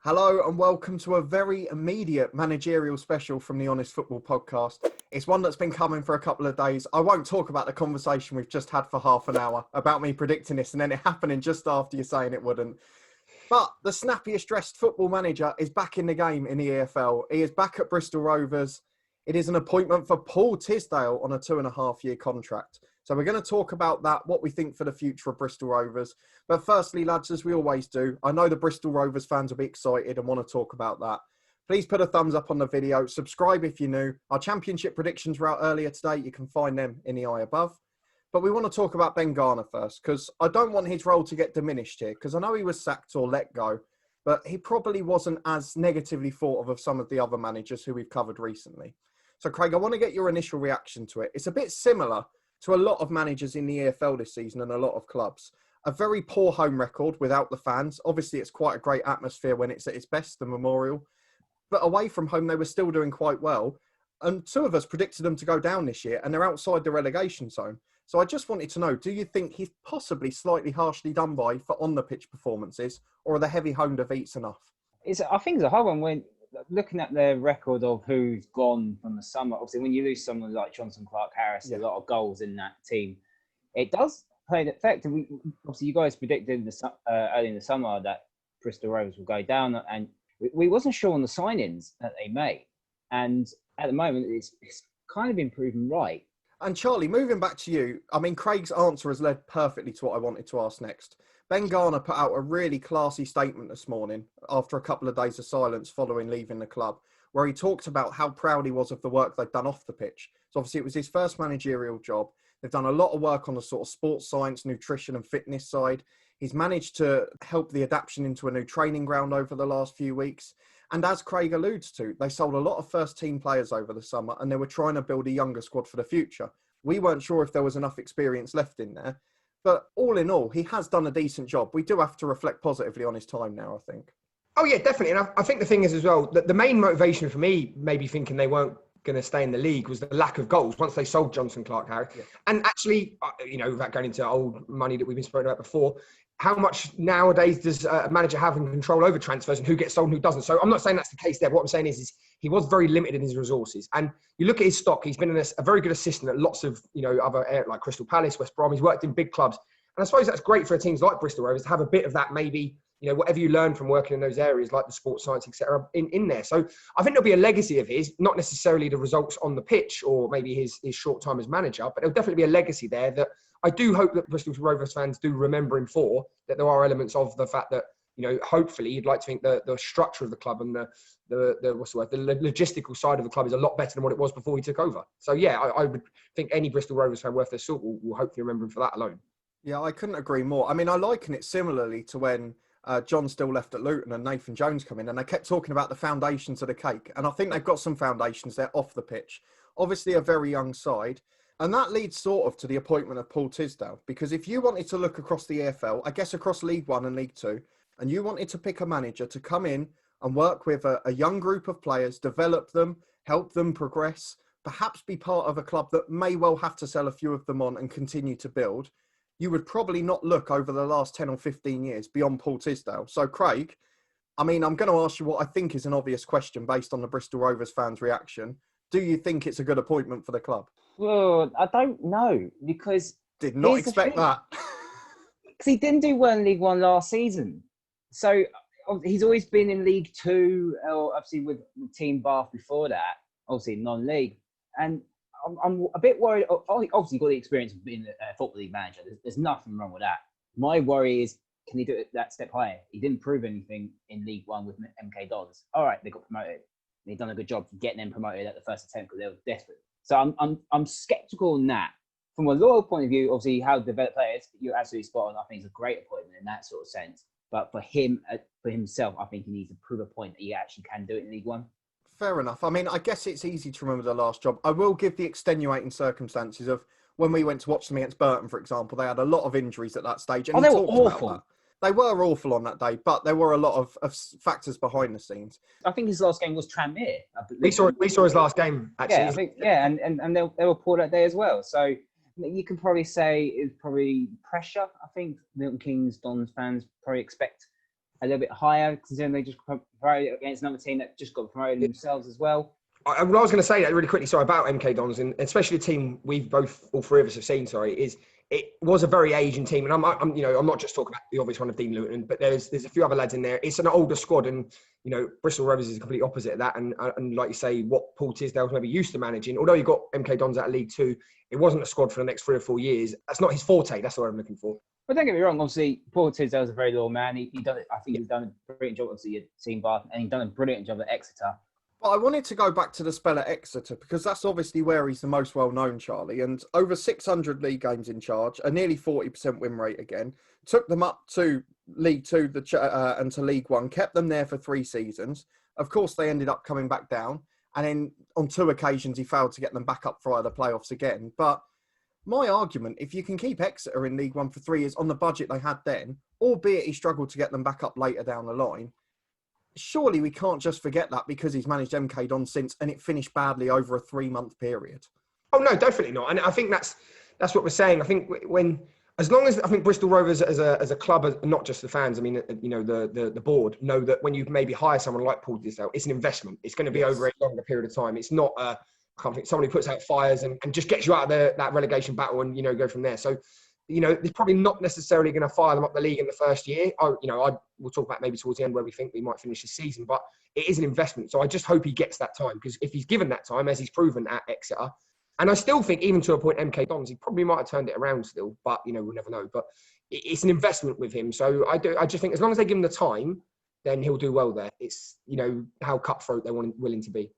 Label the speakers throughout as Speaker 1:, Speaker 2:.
Speaker 1: Hello and welcome to a very immediate managerial special from the Honest Football Podcast. It's one that's been coming for a couple of days. I won't talk about the conversation we've just had for half an hour about me predicting this and then it happening just after you saying it wouldn't. But the snappiest dressed football manager is back in the game in the EFL. He is back at Bristol Rovers. It is an appointment for Paul Tisdale on a 2.5-year contract. So we're going to talk about that, what we think for the future of Bristol Rovers. But firstly, lads, as we always do, I know the Bristol Rovers fans will be excited and want to talk about that. Please put a thumbs up on the video. Subscribe if you're new. Our championship predictions were out earlier today. You can find them in the eye above. But we want to talk about Ben Garner first, because I don't want his role to get diminished here, because I know he was sacked or let go, but he probably wasn't as negatively thought of some of the other managers who we've covered recently. So, Craig, I want to get your initial reaction to it. It's a bit similar to a lot of managers in the EFL this season and a lot of clubs. A very poor home record without the fans. Obviously, it's quite a great atmosphere when it's at its best, the Memorial. But away from home, they were still doing quite well. And two of us predicted them to go down this year, and they're outside the relegation zone. So I just wanted to know, do you think he's possibly slightly harshly done by for on-the-pitch performances, or are the heavy home defeats enough?
Speaker 2: I think it's a hard one when looking at the record of who's gone from the summer. Obviously, when you lose someone like Johnson Clark-Harris, a lot of goals in that team, it does play an effect. And obviously, you guys predicted early in the summer that Bristol Rovers will go down, and we wasn't sure on the signings that they made. And at the moment, it's kind of been proven right.
Speaker 1: And Charlie, moving back to you, I mean, Craig's answer has led perfectly to what I wanted to ask next. Ben Garner put out a really classy statement this morning after a couple of days of silence following leaving the club, where he talked about how proud he was of the work they'd done off the pitch. So obviously it was his first managerial job. They've done a lot of work on the sort of sports science, nutrition and fitness side. He's managed to help the adaptation into a new training ground over the last few weeks. And as Craig alludes to, they sold a lot of first-team players over the summer and they were trying to build a younger squad for the future. We weren't sure if there was enough experience left in there. But all in all, he has done a decent job. We do have to reflect positively on his time now, I think.
Speaker 3: Oh, yeah, definitely. And I think the thing is as well, that the main motivation for me, maybe thinking they weren't going to stay in the league, was the lack of goals once they sold Johnson Clark-Harris. Yeah. And actually, without going into old money that we've been spoken about before, how much nowadays does a manager have in control over transfers and who gets sold and who doesn't? So I'm not saying that's the case there. What I'm saying is he was very limited in his resources. And you look at his stock, he's been a very good assistant at lots of, other like Crystal Palace, West Brom. He's worked in big clubs. And I suppose that's great for teams like Bristol Rovers to have a bit of that, maybe, whatever you learn from working in those areas, like the sports science, etc., in there. So I think there'll be a legacy of his, not necessarily the results on the pitch or maybe his short time as manager, but there'll definitely be a legacy there that I do hope that Bristol Rovers fans do remember him for, that there are elements of the fact that, hopefully you'd like to think the structure of the club and the logistical side of the club is a lot better than what it was before he took over. So yeah, I would think any Bristol Rovers fan worth their salt will hopefully remember him for that alone.
Speaker 1: Yeah, I couldn't agree more. I mean, I liken it similarly to when John still left at Luton and Nathan Jones come in, and they kept talking about the foundations of the cake. And I think they've got some foundations there off the pitch. Obviously, a very young side. And that leads sort of to the appointment of Paul Tisdale. Because if you wanted to look across the EFL, I guess across League One and League Two, and you wanted to pick a manager to come in and work with a young group of players, develop them, help them progress, perhaps be part of a club that may well have to sell a few of them on and continue to build, you would probably not look over the last 10 or 15 years beyond Paul Tisdale. So, Craig, I mean, I'm going to ask you what I think is an obvious question based on the Bristol Rovers fans' reaction. Do you think it's a good appointment for the club?
Speaker 2: Well, I don't know, because...
Speaker 1: Did not expect that.
Speaker 2: Because he didn't do well in League One last season. So he's always been in League Two, or obviously with Team Bath before that, obviously non-league. And I'm a bit worried. Obviously, you've got the experience of being a football league manager. There's nothing wrong with that. My worry is, can he do it that step higher? He didn't prove anything in League One with MK Dons. All right, they got promoted. They've done a good job getting them promoted at the first attempt because they were desperate. So I'm sceptical on that. From a loyal point of view, obviously, how to develop players, you're absolutely spot on. I think it's a great appointment in that sort of sense. But for himself, I think he needs to prove a point that he actually can do it in League One.
Speaker 1: Fair enough. I mean, I guess it's easy to remember the last job. I will give the extenuating circumstances of when we went to watch them against Burton, for example. They had a lot of injuries at that stage. And
Speaker 2: they were awful.
Speaker 1: They were awful on that day, but there were a lot of factors behind the scenes.
Speaker 2: I think his last game was Tranmere.
Speaker 3: We saw his last game, actually.
Speaker 2: And they were poor that day as well. So you can probably say it's probably pressure. I think Milton Keynes, Dons fans probably expect a little bit higher, considering they just promoted against another team that just got promoted themselves as well.
Speaker 3: I was going to say that really quickly, sorry, about MK Dons, and especially a team we've all three of us have seen, is it was a very Asian team. And I'm not just talking about the obvious one of Dean Luton, but there's a few other lads in there. It's an older squad, and, Bristol Rovers is the complete opposite of that. And like you say, what Paul Tisdale maybe used to managing, although he got MK Dons out of League Two, it wasn't a squad for the next 3 or 4 years. That's not his forte. That's what I'm looking for.
Speaker 2: But don't get me wrong, obviously, Paul Tisdale's a very loyal man. He's done a brilliant job, obviously, at Team Bath, and he's done a brilliant job at Exeter.
Speaker 1: But I wanted to go back to the spell at Exeter, because that's obviously where he's the most well-known, Charlie. And over 600 league games in charge, a nearly 40% win rate again, took them up to League Two and to League One, kept them there for 3 seasons. Of course, they ended up coming back down. And then on 2 occasions, he failed to get them back up via the playoffs again. But my argument, if you can keep Exeter in League One for 3 years on the budget they had then, albeit he struggled to get them back up later down the line, surely we can't just forget that because he's managed MK Dons since and it finished badly over a 3-month period. Oh,
Speaker 3: no, definitely not. And I think that's what we're saying. I think as long as I think Bristol Rovers as a club, not just the fans, I mean, the board know that when you maybe hire someone like Paul Tisdale, it's an investment. It's going to be over a longer period of time. It's not somebody who puts out fires and just gets you out of that relegation battle and, go from there. So, they're probably not necessarily going to fire them up the league in the first year. We'll talk about maybe towards the end where we think we might finish the season, but it is an investment. So I just hope he gets that time, because if he's given that time, as he's proven at Exeter, and I still think even to a point MK Dons, he probably might have turned it around still, but, we'll never know. But it's an investment with him. So I just think as long as they give him the time, then he'll do well there. It's, how cutthroat they're willing to be.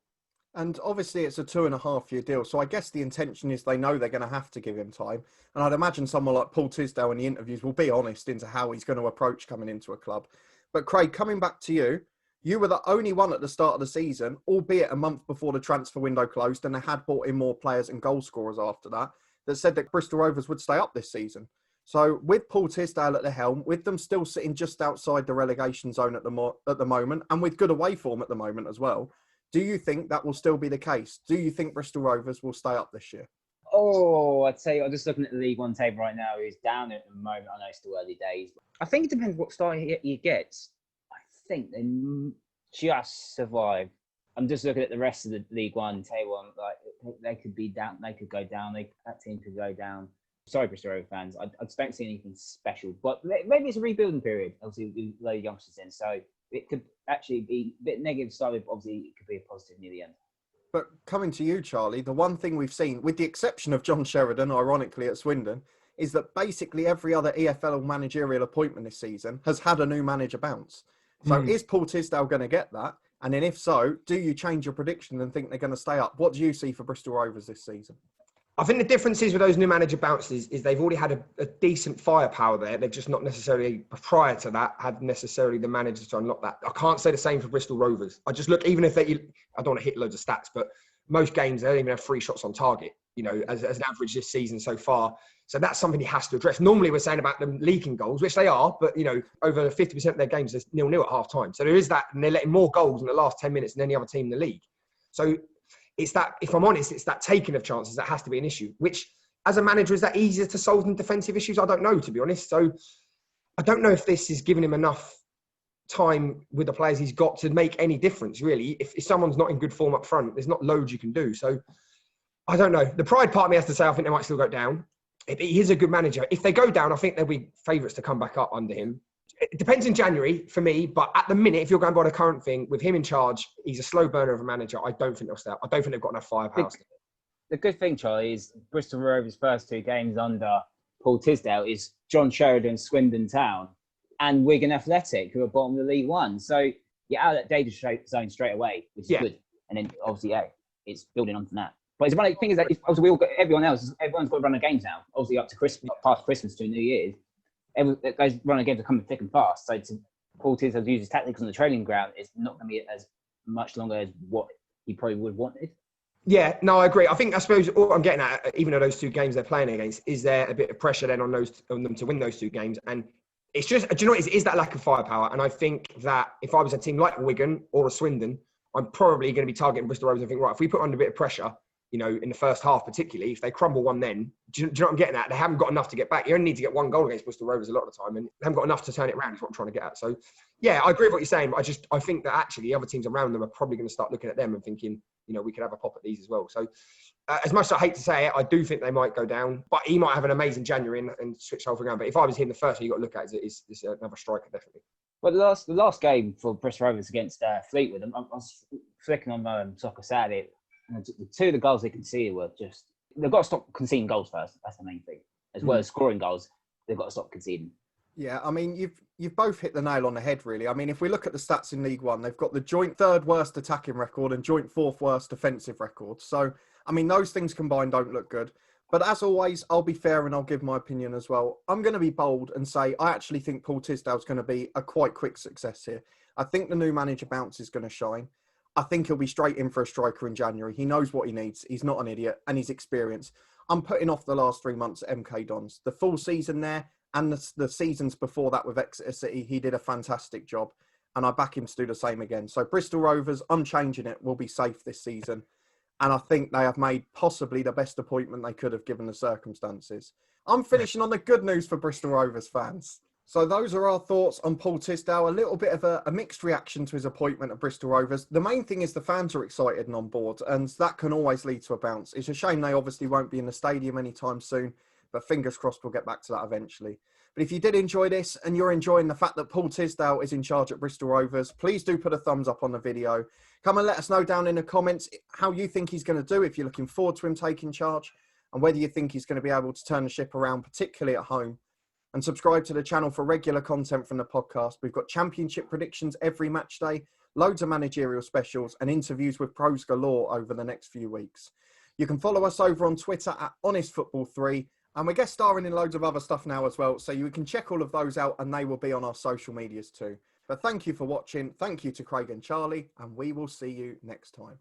Speaker 1: And obviously it's a 2.5-year deal. So I guess the intention is they know they're going to have to give him time. And I'd imagine someone like Paul Tisdale in the interviews will be honest into how he's going to approach coming into a club. But Craig, coming back to you, you were the only one at the start of the season, albeit a month before the transfer window closed, and they had brought in more players and goal scorers after that said that Bristol Rovers would stay up this season. So with Paul Tisdale at the helm, with them still sitting just outside the relegation zone at the moment, and with good away form at the moment as well, do you think that will still be the case? Do you think Bristol Rovers will stay up this year?
Speaker 2: Oh, I'd say I'm just looking at the League One table right now. He's down at the moment. I know it's still early days. I think it depends what start he gets. I think they just survive. I'm just looking at the rest of the League One table. I'm like, they could be down. They could go down. That team could go down. Sorry, Bristol Rovers fans. I just don't see anything special. But maybe it's a rebuilding period. Obviously, with a lot of youngsters in. So it could actually be a bit negative start, but obviously it could be a positive near the end.
Speaker 1: But coming to you, Charlie, the one thing we've seen, with the exception of John Sheridan, ironically, at Swindon, is that basically every other EFL managerial appointment this season has had a new manager bounce. So is Paul Tisdale going to get that? And then if so, do you change your prediction and think they're going to stay up? What do you see for Bristol Rovers this season?
Speaker 3: I think the difference is with those new manager bounces is they've already had a decent firepower there. They've just not necessarily, prior to that, had necessarily the managers to unlock that. I can't say the same for Bristol Rovers. I just look, even if I don't want to hit loads of stats, but most games, they don't even have 3 shots on target, as an average this season so far. So that's something he has to address. Normally we're saying about them leaking goals, which they are, but, over 50% of their games, there's 0-0 at half time. So there is that, and they're letting more goals in the last 10 minutes than any other team in the league. So it's that, if I'm honest, it's that taking of chances that has to be an issue, which as a manager, is that easier to solve than defensive issues? I don't know, to be honest. So I don't know if this is giving him enough time with the players he's got to make any difference, really. If someone's not in good form up front, there's not loads you can do. So I don't know. The pride part of me has to say I think they might still go down. He is a good manager. If they go down, I think they'll be favourites to come back up under him. It depends in January for me, but at the minute, if you're going by the current thing, with him in charge, he's a slow burner of a manager. I don't think they'll stay up. I don't think they've got enough firepower.
Speaker 2: The good thing, Charlie, is Bristol Rovers' first 2 games under Paul Tisdale is John Sheridan, Swindon Town, and Wigan Athletic, who are bottom of the League One. So you're out of that danger zone straight away, which is good. And then obviously, it's building onto that. But it's one of the things that obviously everyone's got to run their games now. Obviously up to Christmas, past Christmas to New Year's. Those running games are coming thick and fast. So to Paul Tisdale use his tactics on the training ground, it's not going to be as much longer as what he probably would have wanted.
Speaker 3: Yeah, no, I agree. I suppose what I'm getting at, even though those 2 games they're playing against, is there a bit of pressure then on them to win those 2 games? And it's just, do you know what it is that lack of firepower? And I think that if I was a team like Wigan or a Swindon, I'm probably going to be targeting Bristol Rovers and think, right, if we put under a bit of pressure, in the first half particularly, if they crumble one then, do you know what I'm getting at? They haven't got enough to get back. You only need to get one goal against Bristol Rovers a lot of the time, and they haven't got enough to turn it around is what I'm trying to get at. So, yeah, I agree with what you're saying, but I think that actually the other teams around them are probably going to start looking at them and thinking, we could have a pop at these as well. So, as much as I hate to say it, I do think they might go down, but he might have an amazing January and switch the whole thing around. But if I was here in the first, you've got to look at is another striker, definitely.
Speaker 2: Well, the last game for Bristol Rovers against Fleetwood, I was flicking on Soccer Saturday, and the two of the goals they conceded were just... They've got to stop conceding goals first. That's the main thing. As well as scoring goals, they've got to stop conceding.
Speaker 1: Yeah, I mean, you've both hit the nail on the head, really. I mean, if we look at the stats in League One, they've got the joint third worst attacking record and joint fourth worst defensive record. So, I mean, those things combined don't look good. But as always, I'll be fair and I'll give my opinion as well. I'm going to be bold and say I actually think Paul Tisdale's going to be a quite quick success here. I think the new manager bounce is going to shine. I think he'll be straight in for a striker in January. He knows what he needs. He's not an idiot and he's experienced. I'm putting off the last 3 months at MK Dons. The full season there and the seasons before that with Exeter City, he did a fantastic job. And I back him to do the same again. So Bristol Rovers, I'm changing it, will be safe this season. And I think they have made possibly the best appointment they could have given the circumstances. I'm finishing on the good news for Bristol Rovers fans. So those are our thoughts on Paul Tisdale. A little bit of a mixed reaction to his appointment at Bristol Rovers. The main thing is the fans are excited and on board, and that can always lead to a bounce. It's a shame they obviously won't be in the stadium anytime soon, but fingers crossed we'll get back to that eventually. But if you did enjoy this and you're enjoying the fact that Paul Tisdale is in charge at Bristol Rovers, please do put a thumbs up on the video. Come and let us know down in the comments how you think he's going to do, if you're looking forward to him taking charge, and whether you think he's going to be able to turn the ship around, particularly at home. And subscribe to the channel for regular content from the podcast. We've got championship predictions every match day, loads of managerial specials, and interviews with pros galore over the next few weeks. You can follow us over on Twitter at HonestFootball3, and we're guest starring in loads of other stuff now as well, so you can check all of those out and they will be on our social medias too. But thank you for watching, thank you to Craig and Charlie, and we will see you next time.